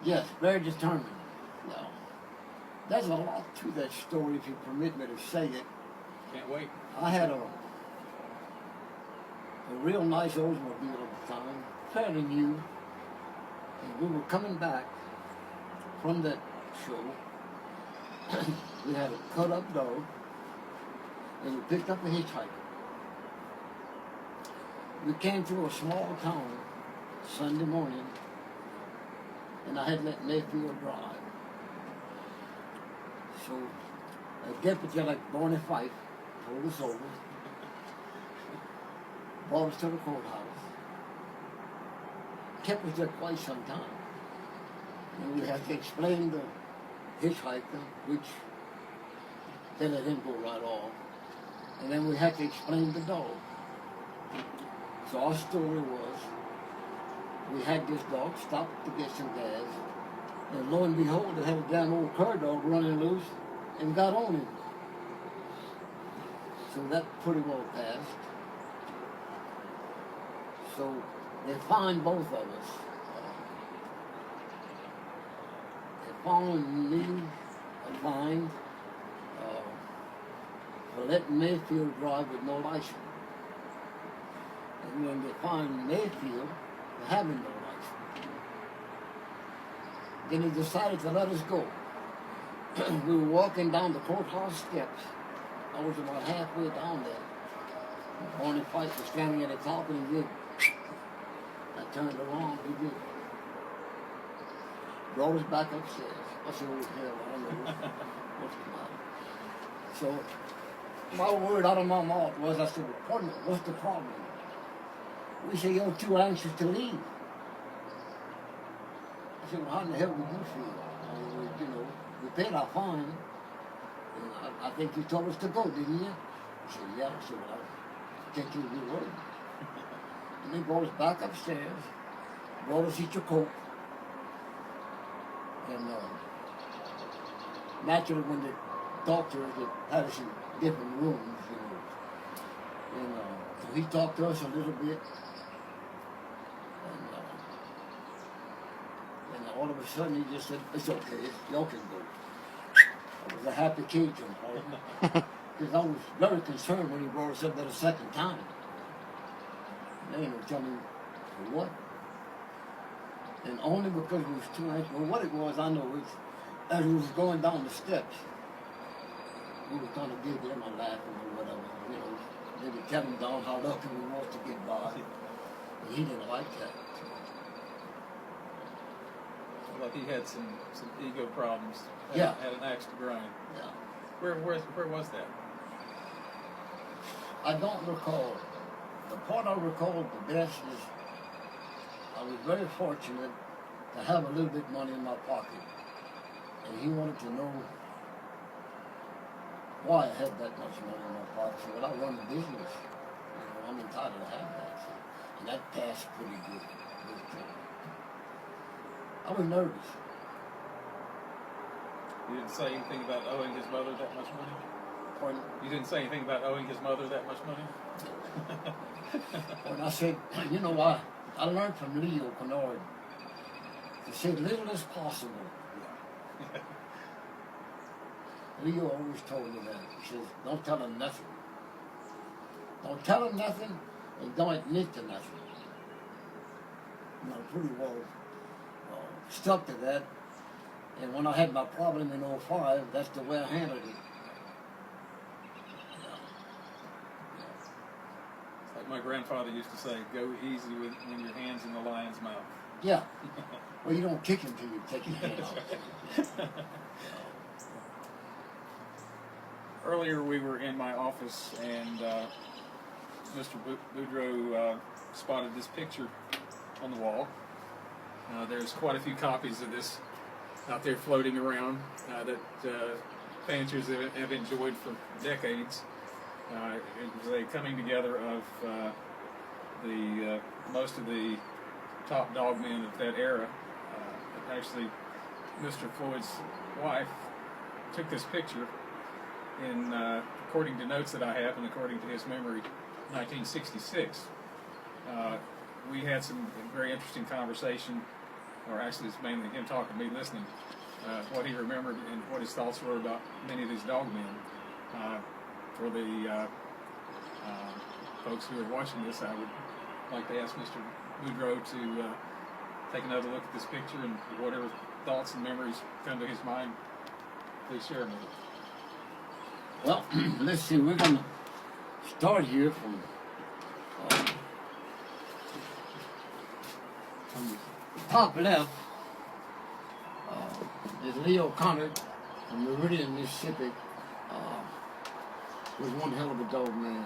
Yes, very determined. No. There's a lot to that story, if you permit me to say it. Can't wait. I had a real nice Oldsmobile at the time, fairly new, and we were coming back from that show. We had a cut-up dog, and we picked up a hitchhiker. We came through a small town Sunday morning, and I had let Mayfield drive. So a deputy like Barney Fife pulled us over, brought us to the courthouse, kept us there quite some time. And we had to explain the hitchhiker, which they let him go right off. And then we had to explain the dog. So our story was, we had this dog stop to get some gas, and lo and behold, they had a damn old cur dog running loose and got on him. So that pretty well passed. So they fined both of us. They fined me a fine for letting Mayfield drive with no license. And when they fined Mayfield for having no license, then they decided to let us go. We were walking down the courthouse steps. I was about halfway down there. Barney Fife was standing at the top, and he did. I turned around, he did. Brought us back upstairs. I said, oh hell, I don't know what's the matter. So my word out of my mouth was, I said, partner, what's the problem? We said, you're too anxious to leave. I said, well, how in the hell would you feel? You know, we paid our fine. And I think you told us to go, didn't you? I said, yeah. I said, well, I'll take you to your word. And they brought us back upstairs, brought us each a Coke. And naturally, when the doctor had us in different rooms, you know, and so he talked to us a little bit. And all of a sudden he just said, it's okay, y'all can go. I was a happy Cajun, because I was very concerned when he brought us up there the second time. And they were telling me, for what? And only because we was too anxious. Well, what it was, I know, as we was going down the steps, we were kind of giving him a laughing or whatever, you know. They were telling down how lucky we was to get by. And he didn't like that. Like he had some ego problems. Yeah. Had an axe to grind. Yeah. Where was that? I don't recall. The part I recall the best is I was very fortunate to have a little bit of money in my pocket. And he wanted to know why I had that much money in my pocket. So when I run the business, you know, I'm entitled to have that. So, and that passed pretty good. I was nervous. You didn't say anything about owing his mother that much money? Pardon? You didn't say anything about owing his mother that much money? When I said, you know, I learned from Leo Kennard to say little as possible. Leo always told me that. He says, don't tell him nothing. Don't tell him nothing, and don't admit to nothing. And I pretty well stuck to that. And when I had my problem in '05, that's the way I handled it. It's like my grandfather used to say, go easy when your hand's in the lion's mouth. Yeah. Well, you don't kick him till you take his hand out. Earlier we were in my office and Mr. Boudreaux spotted this picture on the wall. There's quite a few copies of this out there floating around that fanciers have enjoyed for decades. It was a coming together of the most of the top dogmen of that era. Actually, Mr. Floyd's wife took this picture in, according to notes that I have and according to his memory, 1966. We had some very interesting conversation or actually it's mainly him talking to me, listening, what he remembered and what his thoughts were about many of these dog men. For the folks who are watching this, I would like to ask Mr. Boudreaux to take another look at this picture and whatever thoughts and memories come to his mind, please share them with us. Well, let's see, we're going to start here from the top left. Is Leo Connor from Meridian, Mississippi. Was one hell of a dog man.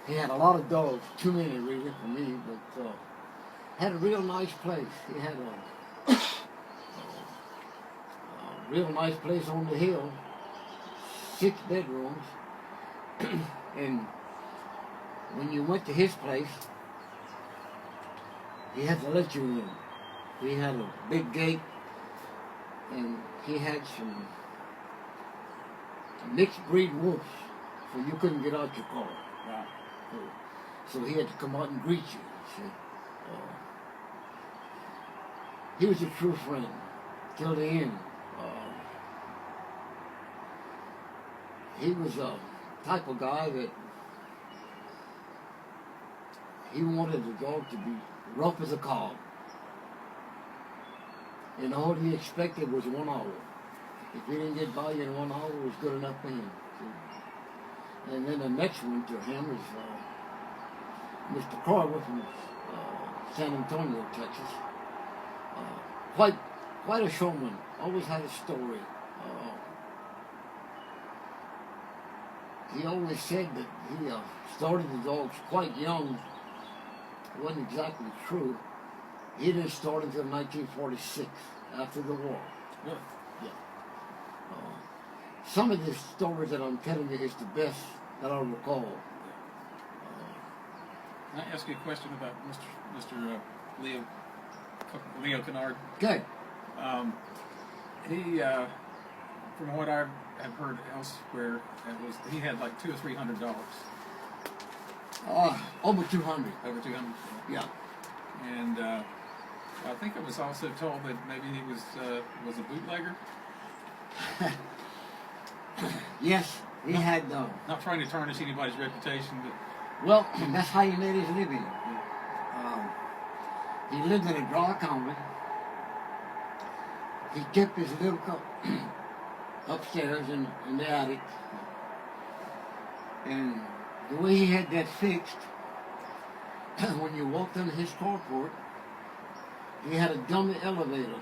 He had a lot of dogs, too many really for me, but had a real nice place. He had a real nice place on the hill, 6 bedrooms, and when you went to his place, he had to let you in. He had a big gate, and he had some mixed breed wolves, so you couldn't get out your car. Wow. So he had to come out and greet you. See? He was a true friend till the end. He was a type of guy that he wanted the dog to be rough as a cob. And all he expected was 1 hour. If he didn't get by you in 1 hour, it was good enough for him. See? And then the next one to him is Mr. Carver from San Antonio, Texas. Quite a showman. Always had a story. He always said that he started the dogs quite young. It wasn't exactly true. He didn't start until 1946, after the war. Really? Yeah. Some of the stories that I'm telling you is the best that I recall. Can I ask you a question about Mr. Leo Kennard? Okay. He, from what I have heard elsewhere, he had like $200 or $300. Over 200. Over 200. Yeah. And I think I was also told that maybe he was a bootlegger. Yes, he had. Not trying to tarnish anybody's reputation, but Well, that's how he made his living. He lived in a dry county. He kept his little cup upstairs in the attic. And the way he had that fixed, when you walked into his carport, he had a dummy elevator.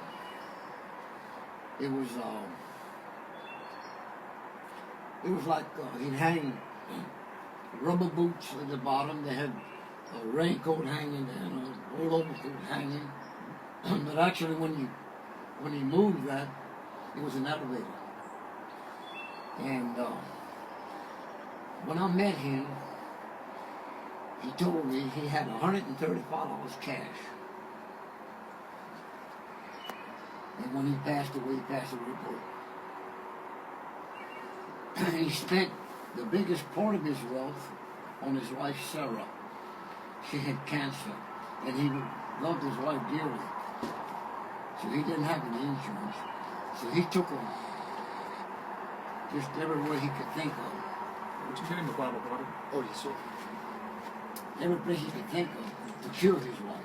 It was like he'd hang rubber boots at the bottom. They had a raincoat hanging and an old overcoat hanging. But actually, when he moved that, it was an elevator. And when I met him, he told me he had $135 cash. And when he passed away broke. He spent the biggest part of his wealth on his wife, Sarah. She had cancer, and he loved his wife dearly. So he didn't have any insurance. So he took her just everywhere he could think of. would you get him a bottle of water? Oh, yes, sir. Every place he could think of to cure his wife.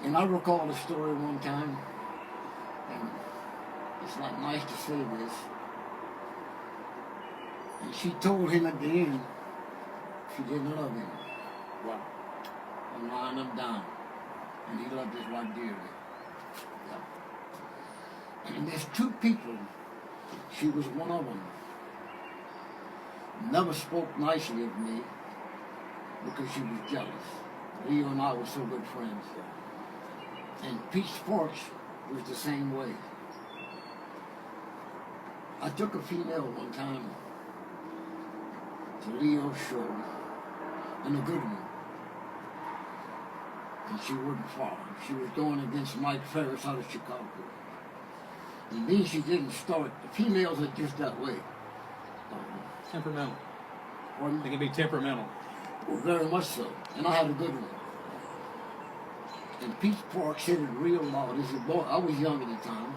And I recall a story one time, and it's not nice to say this, and she told him at the end she didn't love him. Wow. I'm lying him down. And he loved his wife dearly. Yeah. And there's 2 people, she was one of them, never spoke nicely of me because she was jealous. Leo and I were so good friends. And Pete Sparks was the same way. I took a female one time to Leo's show, and a good one. And she wouldn't follow. She was going against Mike Ferris out of Chicago. And then she didn't start. The females are just that way. Temperamental. Pardon? They can be temperamental. Well, very much so. And I had a good one. And Peach Park said it real loud. He said, boy, I was young at the time.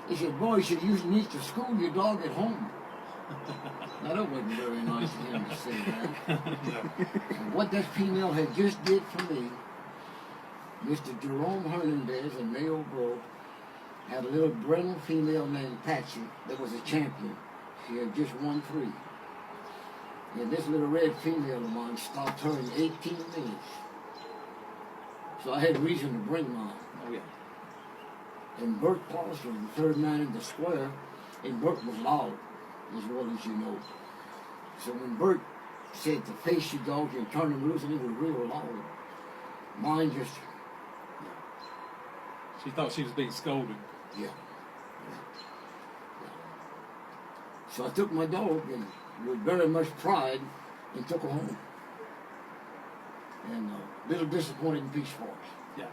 He said, boy, you need to school your dog at home. Now, that wasn't very nice of him to say that. And what that female had just did for me, Mr. Jerome Hernandez and Mayo Grove had a little brindle female named Patsy that was a champion. She had just won 3. And this little red female of mine stopped her in 18 minutes. So I had reason to bring mine. Oh, yeah. And Bert Paulson was the third man in the square, and Bert was loud, as well as you know. So when Bert said to face your dog and turn him loose, and it was real loud, mine just... She thought she was being scolded. Yeah. So I took my dog, and with very much pride, and took her home. And a little disappointed in Peach Forest. Yeah.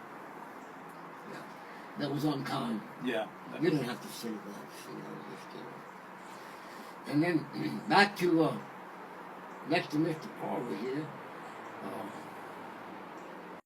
Yeah. That was unkind. Yeah. You didn't have to say that. See, I just, and then back to next to Mr. Carver here.